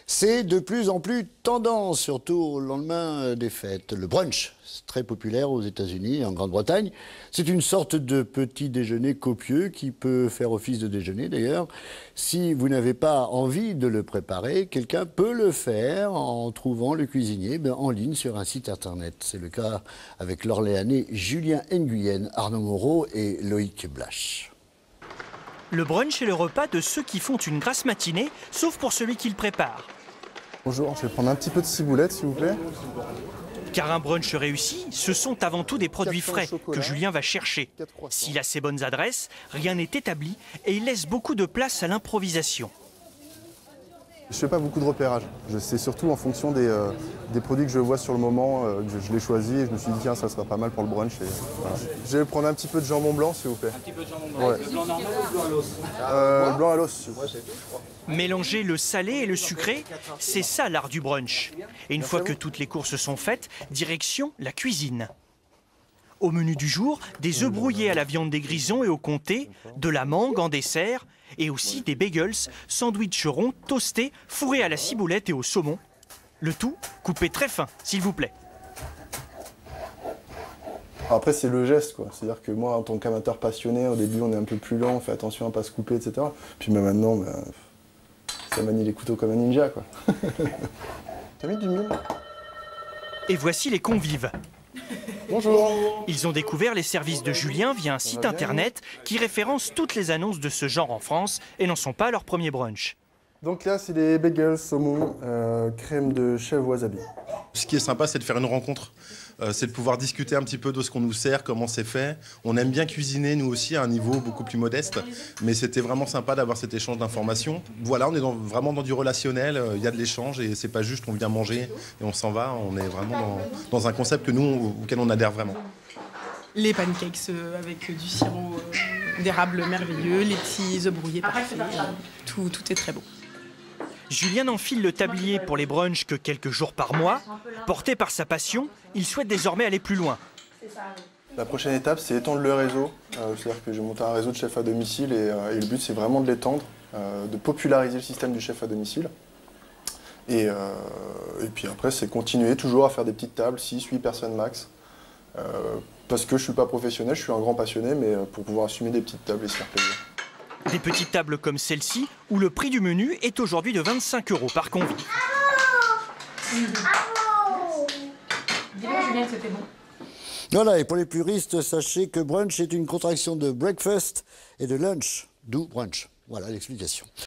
C'est de plus en plus tendance, surtout au lendemain des fêtes. Le brunch, c'est très populaire aux États-Unis et en Grande-Bretagne. C'est une sorte de petit déjeuner copieux qui peut faire office de déjeuner d'ailleurs. Si vous n'avez pas envie de le préparer, quelqu'un peut le faire en trouvant le cuisinier en ligne sur un site internet. C'est le cas avec l'Orléanais Julien Nguyen, Arnaud Moreau et Loïc Blache. Le brunch est le repas de ceux qui font une grasse matinée, sauf pour celui qui le prépare. Bonjour, je vais prendre un petit peu de ciboulette s'il vous plaît. Car un brunch réussi, ce sont avant tout des produits frais que Julien va chercher. S'il a ses bonnes adresses, rien n'est établi et il laisse beaucoup de place à l'improvisation. Je ne fais pas beaucoup de repérage. C'est surtout en fonction des produits que je vois sur le moment, que je les choisis et je me suis dit tiens ça sera pas mal pour le brunch. Et, voilà. Je vais prendre un petit peu de jambon blanc s'il vous plaît. Un petit peu de jambon blanc. Ouais. Le blanc normal ou blanc à l'os Blanc à l'os. Mélanger le salé et le sucré, c'est ça l'art du brunch. Et une fois que toutes les courses sont faites, direction la cuisine. Au menu du jour, des œufs brouillés à la viande des grisons et au comté, de la mangue en dessert et aussi des bagels, sandwichs ronds, toastés, fourrés à la ciboulette et au saumon. Le tout coupé très fin, s'il vous plaît. Après c'est le geste quoi, c'est-à-dire que moi en tant qu'amateur passionné, au début on est un peu plus lent, on fait attention à ne pas se couper, etc. Puis mais maintenant, ça manie les couteaux comme un ninja quoi. T'as mis du miel ? Et voici les convives. Bonjour. Ils ont découvert les services de Julien via un site internet qui référence toutes les annonces de ce genre en France et n'en sont pas à leur premier brunch. Donc là, c'est des bagels saumon, crème de chèvre wasabi. Ce qui est sympa, c'est de faire une rencontre. C'est de pouvoir discuter un petit peu de ce qu'on nous sert, comment c'est fait. On aime bien cuisiner, nous aussi, à un niveau beaucoup plus modeste. Mais c'était vraiment sympa d'avoir cet échange d'informations. Voilà, on est vraiment dans du relationnel. Il y a de l'échange et c'est pas juste on vient manger et on s'en va. On est vraiment dans un concept auquel on adhère vraiment. Les pancakes avec du sirop d'érable merveilleux, les petits œufs brouillés parfaits. Tout est très bon. Julien enfile le tablier pour les brunchs que quelques jours par mois. Porté par sa passion, il souhaite désormais aller plus loin. La prochaine étape, c'est étendre le réseau. C'est-à-dire que je vais monter un réseau de chefs à domicile et le but, c'est vraiment de l'étendre, de populariser le système du chef à domicile. Et puis après, c'est continuer toujours à faire des petites tables, 6-8 personnes max. Parce que je ne suis pas professionnel, je suis un grand passionné, mais pour pouvoir assumer des petites tables et se faire plaisir. Des petites tables comme celle-ci, où le prix du menu est aujourd'hui de 25 € par convive. Dis-moi Julien que c'était bon. Voilà, et pour les puristes, sachez que brunch est une contraction de breakfast et de lunch, d'où brunch. Voilà l'explication.